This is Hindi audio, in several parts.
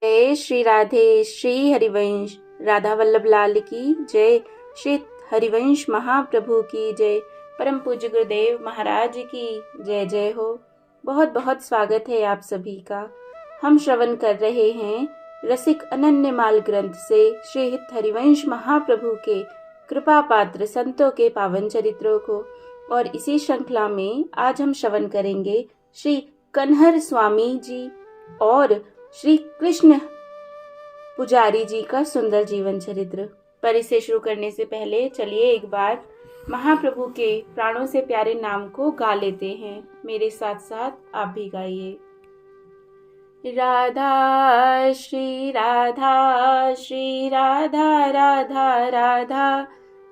जय श्री राधे। श्री हरिवंश राधा वल्लभ लाल की जय। श्री हरिवंश महाप्रभु की जय। परम पूज्य गुरुदेव महाराज की जय जय हो। बहुत बहुत स्वागत है आप सभी का। हम श्रवण कर रहे हैं रसिक अनन्यमाल ग्रंथ से श्री हरिवंश महाप्रभु के कृपा पात्र संतों के पावन चरित्रों को, और इसी श्रृंखला में आज हम श्रवण करेंगे श्री कन्हर स्वामी जी और श्री कृष्ण पुजारी जी का सुंदर जीवन चरित्र। पर इसे शुरू करने से पहले चलिए एक बार महाप्रभु के प्राणों से प्यारे नाम को गा लेते हैं। मेरे साथ साथ आप भी गाइए। राधा श्री राधा श्री राधा राधा राधा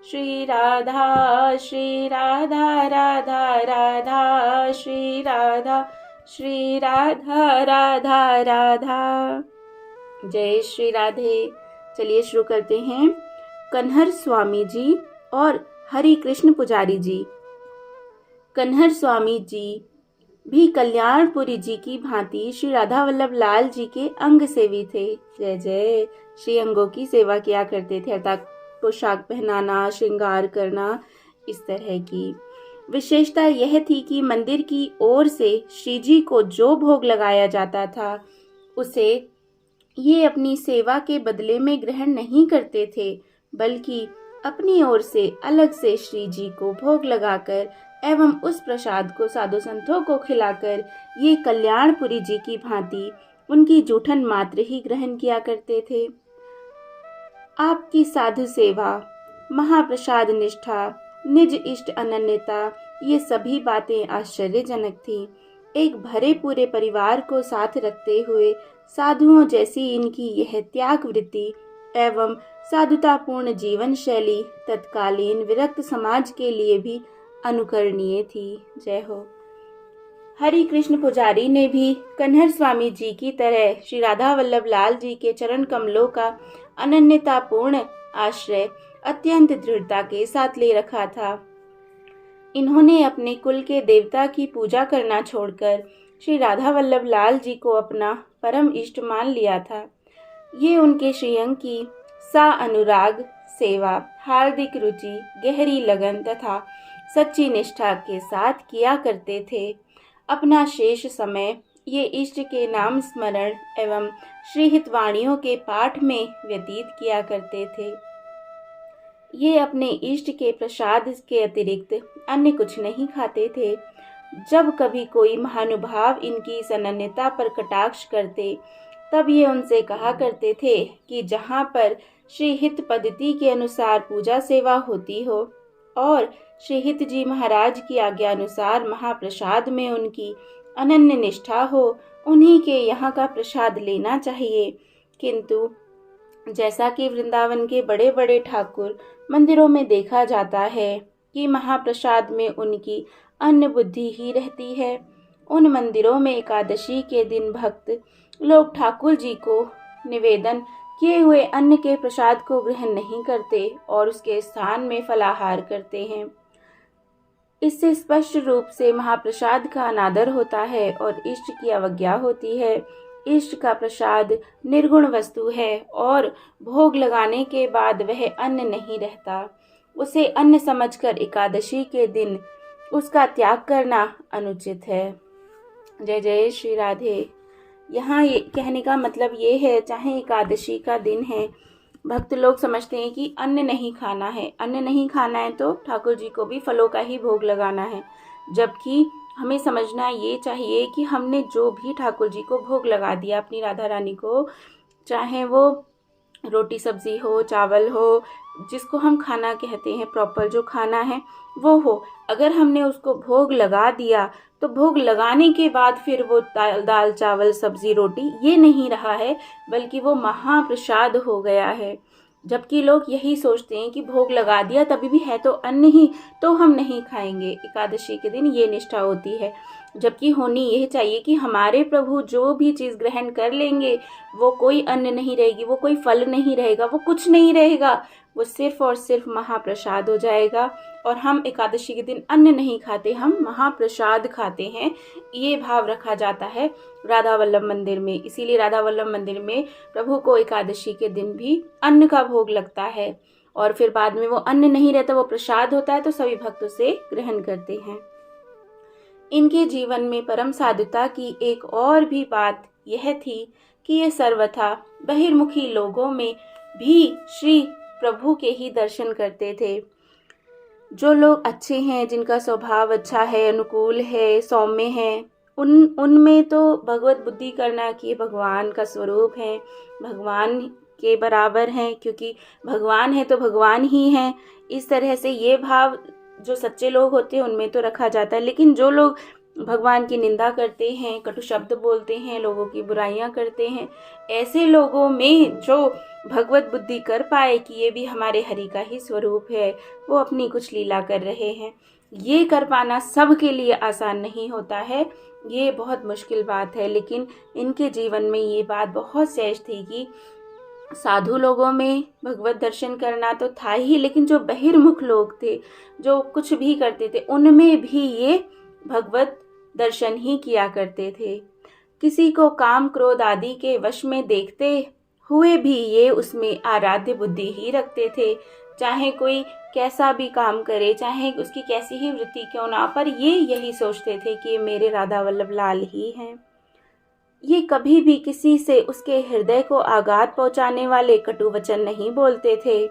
श्री राधा श्री राधा राधा राधा श्री राधा राधा राधा। जय श्री राधे। चलिए शुरू करते हैं। कन्हर स्वामी जी और हरि कृष्ण पुजारी जी। कन्हर स्वामी जी भी कल्याणपुरी जी की भांति श्री राधा वल्लभ लाल जी के अंग सेवी थे। जय जय। श्री अंगों की सेवा किया करते थे, अर्थात पोशाक पहनाना, श्रृंगार करना, इस तरह की। विशेषता यह थी कि मंदिर की ओर से श्री जी को जो भोग लगाया जाता था उसे ये अपनी सेवा के बदले में ग्रहण नहीं करते थे, बल्कि अपनी ओर से अलग से श्री जी को भोग लगाकर एवं उस प्रसाद को साधु संतों को खिलाकर ये कल्याणपुरी जी की भांति उनकी जूठन मात्र ही ग्रहण किया करते थे। आपकी साधु सेवा, महाप्रसाद निष्ठा, निज इष्ट अनन्यता, ये सभी बातें आश्चर्यजनक थी। एक भरे पूरे परिवार को साथ रखते हुए साधुओं जैसी इनकी यह त्याग वृत्ति एवं साधुतापूर्ण जीवन शैली तत्कालीन विरक्त समाज के लिए भी अनुकरणीय थी। जय हो। हरि कृष्ण पुजारी ने भी कन्हर स्वामी जी की तरह श्री राधा वल्लभ लाल जी के चरण कमलों का अनन्यतापूर्ण आश्रय अत्यंत दृढ़ता के साथ ले रखा था। इन्होंने अपने कुल के देवता की पूजा करना छोड़कर श्री राधा वल्लभ लाल जी को अपना परम इष्ट मान लिया था। ये उनके श्रीअंग की सा अनुराग, सेवा, हार्दिक रुचि, गहरी लगन तथा सच्ची निष्ठा के साथ किया करते थे। अपना शेष समय ये इष्ट के नाम स्मरण एवं श्रीहित वाणियों के पाठ में व्यतीत किया करते थे। ये अपने इष्ट के प्रसाद के अतिरिक्त अन्य कुछ नहीं खाते थे। जब कभी कोई महानुभाव इनकी इस अनन्यता पर कटाक्ष करते, तब ये उनसे कहा करते थे कि जहाँ पर श्रीहित पद्धति के अनुसार पूजा सेवा होती हो और श्रीहित जी महाराज की आज्ञा अनुसार महाप्रसाद में उनकी अनन्य निष्ठा हो, उन्हीं के यहाँ का प्रसाद लेना चाहिए। किंतु जैसा कि वृंदावन के बड़े बड़े ठाकुर मंदिरों में देखा जाता है कि महाप्रसाद में उनकी अन्य बुद्धि ही रहती है, उन मंदिरों में एकादशी के दिन भक्त लोग ठाकुर जी को निवेदन किए हुए अन्न के प्रसाद को ग्रहण नहीं करते और उसके स्थान में फलाहार करते हैं। इससे स्पष्ट रूप से महाप्रसाद का अनादर होता है और इष्ट की अवज्ञा होती है। इष्ट का प्रसाद निर्गुण वस्तु है और भोग लगाने के बाद वह अन्न नहीं रहता। उसे अन्न समझकर एकादशी के दिन उसका त्याग करना अनुचित है। जय जय श्री राधे। यहाँ ये कहने का मतलब ये है, चाहे एकादशी का दिन है, भक्त लोग समझते हैं कि अन्न नहीं खाना है। अन्न नहीं खाना है तो ठाकुर जी को भी फलों का ही भोग लगाना है, जबकि हमें समझना ये चाहिए कि हमने जो भी ठाकुर जी को भोग लगा दिया अपनी राधा रानी को, चाहे वो रोटी सब्जी हो, चावल हो, जिसको हम खाना कहते हैं, प्रॉपर जो खाना है वो हो, अगर हमने उसको भोग लगा दिया तो भोग लगाने के बाद फिर वो दाल चावल सब्जी रोटी ये नहीं रहा है, बल्कि वो महाप्रसाद हो गया है। जबकि लोग यही सोचते हैं कि भोग लगा दिया तभी भी है तो अन्न ही, तो हम नहीं खाएंगे। एकादशी के दिन ये निष्ठा होती है, जबकि होनी यह चाहिए कि हमारे प्रभु जो भी चीज़ ग्रहण कर लेंगे वो कोई अन्न नहीं रहेगी, वो कोई फल नहीं रहेगा, वो कुछ नहीं रहेगा, वो सिर्फ और सिर्फ महाप्रसाद हो जाएगा। और हम एकादशी के दिन अन्न नहीं खाते, हम महाप्रसाद खाते हैं, ये भाव रखा जाता है राधा वल्लभ मंदिर में। इसीलिए राधा वल्लभ मंदिर में प्रभु को एकादशी के दिन भी अन्न का भोग लगता है और फिर बाद में वो अन्न नहीं रहता, वो प्रसाद होता है, तो सभी भक्त उसे ग्रहण करते हैं। इनके जीवन में परम साधुता की एक और भी बात यह थी कि ये सर्वथा बहिर्मुखी लोगों में भी श्री प्रभु के ही दर्शन करते थे। जो लोग अच्छे हैं, जिनका स्वभाव अच्छा है, अनुकूल है, सौम्य है, उनमें तो भगवत बुद्धि करना कि भगवान का स्वरूप है, भगवान के बराबर हैं, क्योंकि भगवान है तो भगवान ही हैं। इस तरह से ये भाव जो सच्चे लोग होते हैं उनमें तो रखा जाता है। लेकिन जो लोग भगवान की निंदा करते हैं, कटु शब्द बोलते हैं, लोगों की बुराइयां करते हैं, ऐसे लोगों में जो भगवत बुद्धि कर पाए कि ये भी हमारे हरि का ही स्वरूप है, वो अपनी कुछ लीला कर रहे हैं, ये कर पाना सबके लिए आसान नहीं होता है, ये बहुत मुश्किल बात है। लेकिन इनके जीवन में ये बात बहुत सहज थी कि साधु लोगों में भगवत दर्शन करना तो था ही, लेकिन जो बहिर्मुख लोग थे, जो कुछ भी करते थे, उनमें भी ये भगवत दर्शन ही किया करते थे। किसी को काम क्रोध आदि के वश में देखते हुए भी ये उसमें आराध्य बुद्धि ही रखते थे। चाहे कोई कैसा भी काम करे, चाहे उसकी कैसी ही वृत्ति क्यों ना, पर ये यही सोचते थे कि ये मेरे राधा वल्लभ लाल ही हैं। ये कभी भी किसी से उसके हृदय को आघात पहुंचाने वाले कटु वचन नहीं बोलते थे।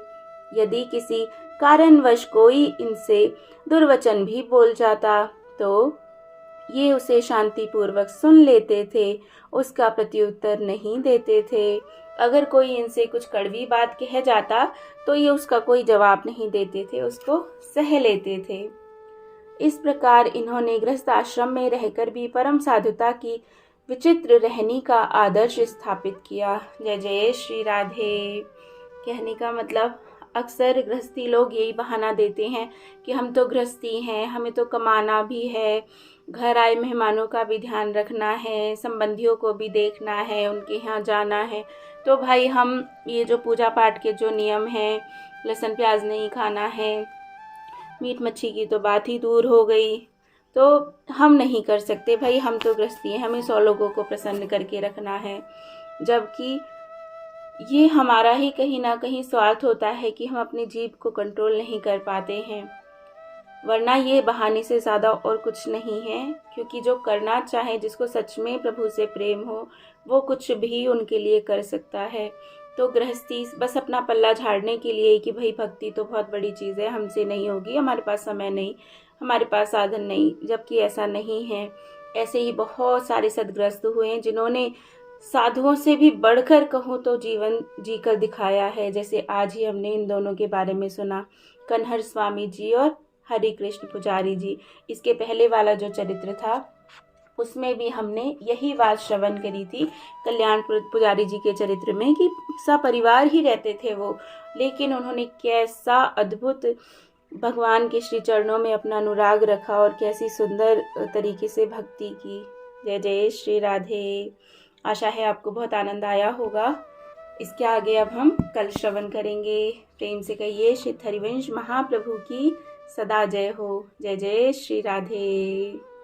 यदि किसी कारणवश कोई इनसे दुर्वचन भी बोल जाता तो ये उसे शांतिपूर्वक सुन लेते थे, उसका प्रत्युत्तर नहीं देते थे। अगर कोई इनसे कुछ कड़वी बात कह जाता तो ये उसका कोई जवाब नहीं देते थे, उसको सह लेते थे। इस प्रकार इन्होंने गृहस्थ आश्रम में रहकर भी परम साधुता की विचित्र रहनी का आदर्श स्थापित किया। जय जय श्री राधे। कहने का मतलब, अक्सर गृहस्थी लोग यही बहाना देते हैं कि हम तो गृहस्थी हैं, हमें तो कमाना भी है, घर आए मेहमानों का भी ध्यान रखना है, संबंधियों को भी देखना है, उनके यहाँ जाना है, तो भाई हम ये जो पूजा पाठ के जो नियम हैं, लहसुन प्याज नहीं खाना है, मीट मच्छी की तो बात ही दूर हो गई, तो हम नहीं कर सकते भाई, हम तो गृहस्थी हैं, हमें 100 लोगों को प्रसन्न करके रखना है। जबकि ये हमारा ही कहीं ना कहीं स्वार्थ होता है कि हम अपनी जीभ को कंट्रोल नहीं कर पाते हैं, वरना ये बहाने से ज़्यादा और कुछ नहीं है। क्योंकि जो करना चाहे, जिसको सच में प्रभु से प्रेम हो, वो कुछ भी उनके लिए कर सकता है। तो गृहस्थी बस अपना पल्ला झाड़ने के लिए कि भाई भक्ति तो बहुत बड़ी चीज़ है, हमसे नहीं होगी, हमारे पास समय नहीं, हमारे पास साधन नहीं, जबकि ऐसा नहीं है। ऐसे ही बहुत सारे सद्ग्रस्त हुए हैं जिन्होंने साधुओं से भी बढ़कर कहूँ तो जीवन जीकर दिखाया है। जैसे आज ही हमने इन दोनों के बारे में सुना, कन्हर स्वामी जी और हरि कृष्ण पुजारी जी। इसके पहले वाला जो चरित्र था उसमें भी हमने यही बात श्रवण करी थी, कल्याण पुजारी जी के चरित्र में, कि सपरिवार ही रहते थे वो, लेकिन उन्होंने कैसा अद्भुत भगवान के श्री चरणों में अपना अनुराग रखा और कैसी सुंदर तरीके से भक्ति की। जय जय श्री राधे। आशा है आपको बहुत आनंद आया होगा। इसके आगे अब हम कल श्रवण करेंगे। प्रेम से कहिए श्री हरिवंश महाप्रभु की सदा जय हो। जय जय श्री राधे।